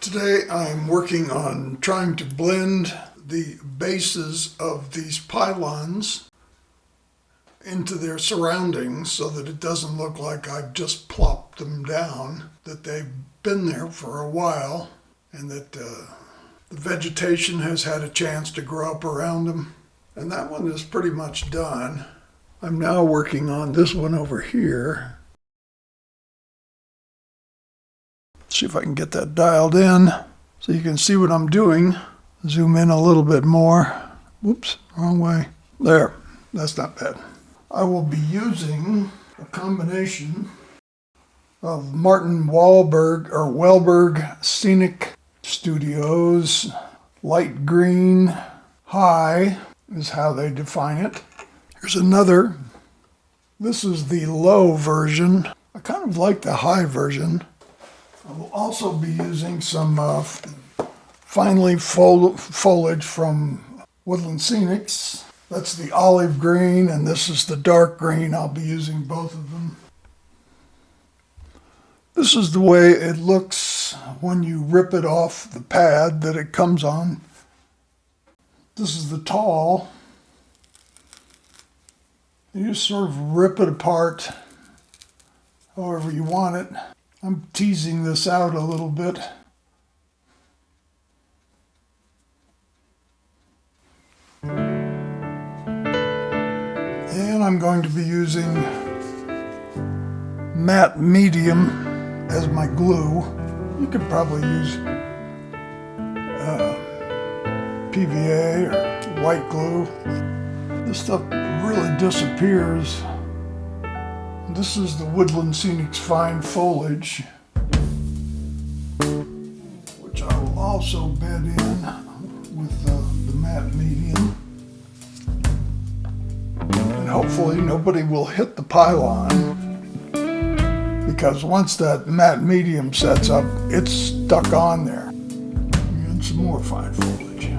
Today I'm working on trying to blend the bases of these pylons into their surroundings so that it doesn't look like I've just plopped them down, that they've been there for a while and that the vegetation has had a chance to grow up around them. And that one is pretty much done. I'm now working on this one over here. See if I can get that dialed in so you can see what I'm doing. Zoom in a little bit more. Whoops, wrong way. There, that's not bad. I will be using a combination of Martin Wellberg Scenic Studios. Light green, high is how they define it. Here's another. This is the low version. I kind of like the high version. I will also be using some finely foliage from Woodland Scenics. That's the olive green, and this is the dark green. I'll be using both of them. This is the way it looks when you rip it off the pad that it comes on. This is the tall. You just sort of rip it apart however you want it. I'm teasing this out a little bit. And I'm going to be using matte medium as my glue. You could probably use PVA or white glue. This stuff really disappears. This is the Woodland Scenics Fine Foliage, which I will also bed in with the matte medium. And hopefully nobody will hit the pylon, because once that matte medium sets up, it's stuck on there. And some more fine foliage.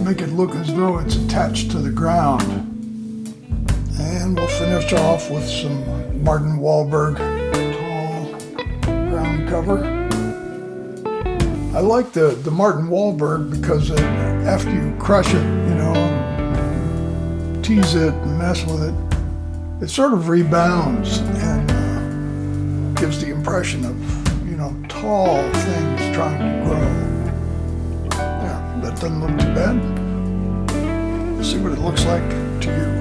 Make it look as though it's attached to the ground. And we'll finish off with some Martin Wellberg tall ground cover. I like the Martin Wellberg because after you crush it, tease it and mess with it, it sort of rebounds and gives the impression of, tall things trying to grow. Yeah, that doesn't look too bad. See what it looks like to you.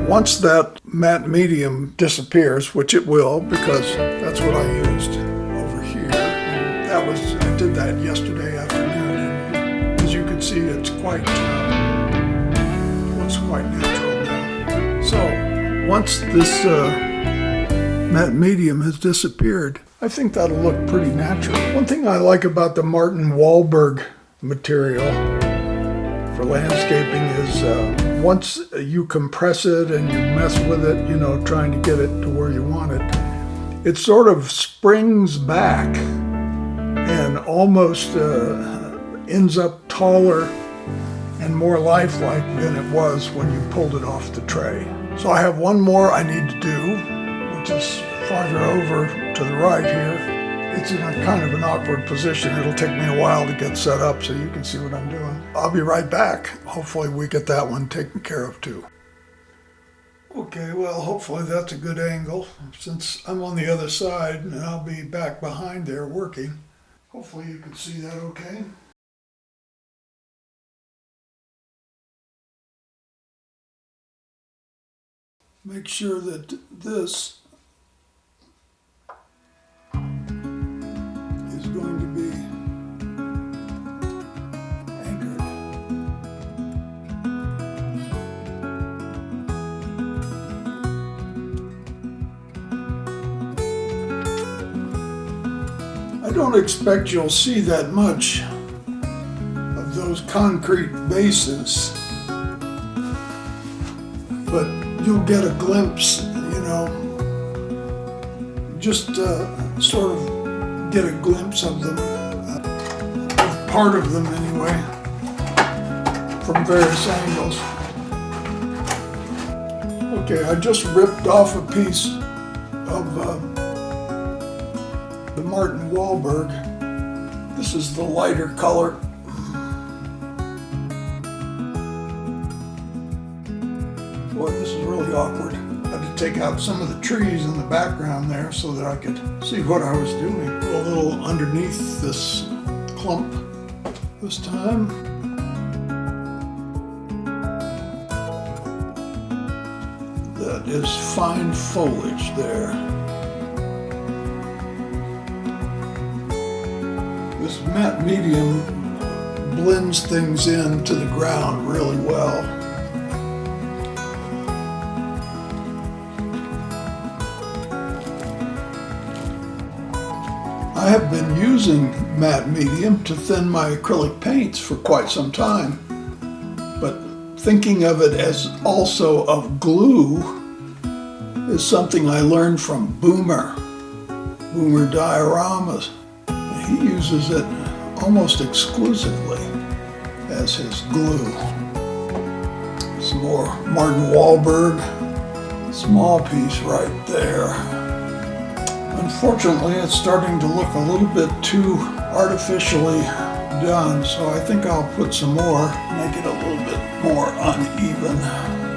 Once that matte medium disappears, which it will, because that's what I used over here. And I did that yesterday afternoon, and as you can see, it's looks quite natural now. So, once this matte medium has disappeared, I think that'll look pretty natural. One thing I like about the Martin Wellberg material for landscaping is once you compress it and you mess with it, trying to get it to where you want it, it sort of springs back and almost ends up taller and more lifelike than it was when you pulled it off the tray. So I have one more I need to do, which is farther over to the right here. It's in a kind of an awkward position. It'll take me a while to get set up so you can see what I'm doing. I'll be right back. Hopefully we get that one taken care of too. Okay, well, hopefully that's a good angle since I'm on the other side and I'll be back behind there working. Hopefully you can see that okay. Make sure that this is going to be anchored. I don't expect you'll see that much of those concrete bases, but you'll get a glimpse, just sort of get a glimpse of them part of them anyway, from various angles. Okay, I just ripped off a piece of the Martin Wahlberg. This is the lighter color. Boy, this is really awkward. I had to take out some of the trees in the background there so that I could see what I was doing. Go a little underneath this clump this time. That is fine foliage there. This matte medium blends things into the ground really well. I have been using matte medium to thin my acrylic paints for quite some time, but thinking of it as also of glue is something I learned from Boomer Dioramas. He uses it almost exclusively as his glue. Some more Martin Wahlberg, small piece right there. Unfortunately, it's starting to look a little bit too artificially done, so I think I'll put some more, make it a little bit more uneven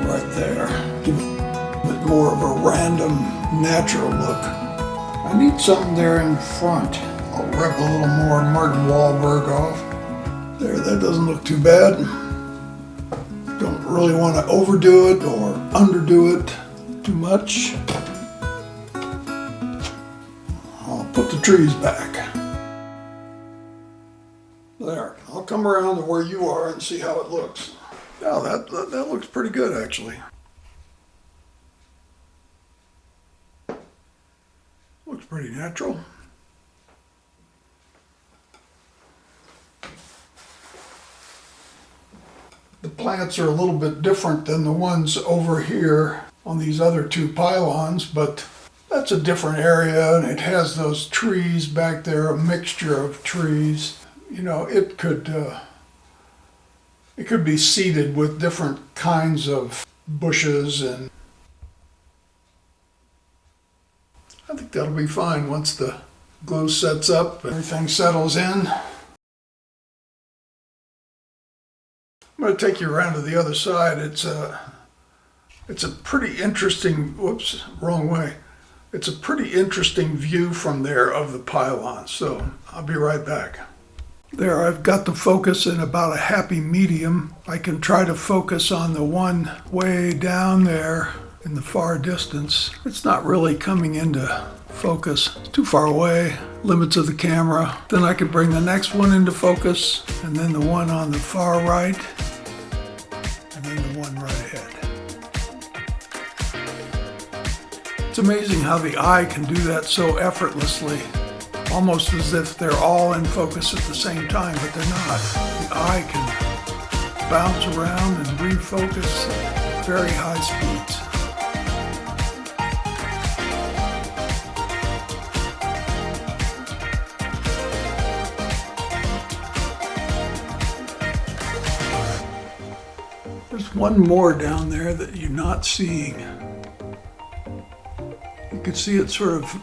right there. Give it a bit more of a random, natural look. I need something there in front. I'll rip a little more Martin Wahlberg off. There, that doesn't look too bad. Don't really want to overdo it or underdo it too much. I'll put the trees back. There, I'll come around to where you are and see how it looks. Yeah, that looks pretty good actually. Looks pretty natural. The plants are a little bit different than the ones over here on these other two pylons, but that's a different area and it has those trees back there, a mixture of trees. You know, it could be seeded with different kinds of bushes, and I think that'll be fine once the glue sets up and everything settles in. I'm going to take you around to the other side. It's a pretty interesting, whoops, wrong way. It's a pretty interesting view from there of the pylon, so I'll be right back. There, I've got the focus in about a happy medium. I can try to focus on the one way down there in the far distance. It's not really coming into focus. It's too far away, limits of the camera. Then I can bring the next one into focus, and then the one on the far right, and then the one right ahead. It's amazing how the eye can do that so effortlessly, almost as if they're all in focus at the same time, but they're not. The eye can bounce around and refocus at very high speeds. There's one more down there that you're not seeing. You can see it sort of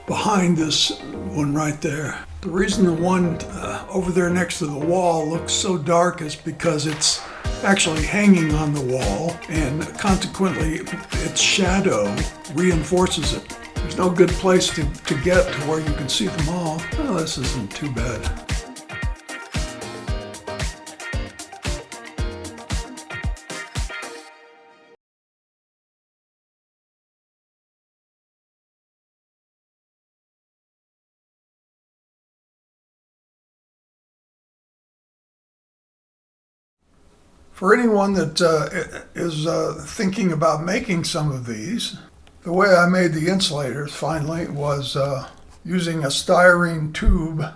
behind this one right there. The reason the one over there next to the wall looks so dark is because it's actually hanging on the wall, and consequently its shadow reinforces it. There's no good place to get to where you can see them all. Well, this isn't too bad. For anyone that is thinking about making some of these, the way I made the insulators finally was using a styrene tube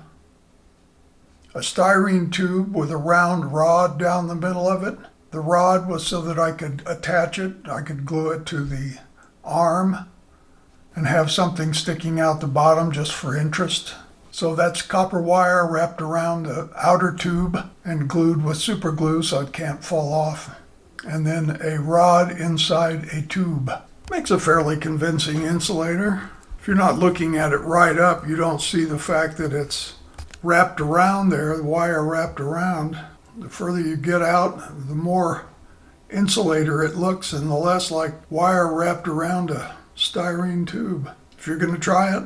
with a round rod down the middle of it. The rod was so that I could attach it, I could glue it to the arm and have something sticking out the bottom just for interest. So that's copper wire wrapped around the outer tube and glued with super glue so it can't fall off. And then a rod inside a tube. Makes a fairly convincing insulator. If you're not looking at it right up, you don't see the fact that it's wrapped around there, the wire wrapped around. The further you get out, the more insulator it looks and the less like wire wrapped around a styrene tube. If you're going to try it,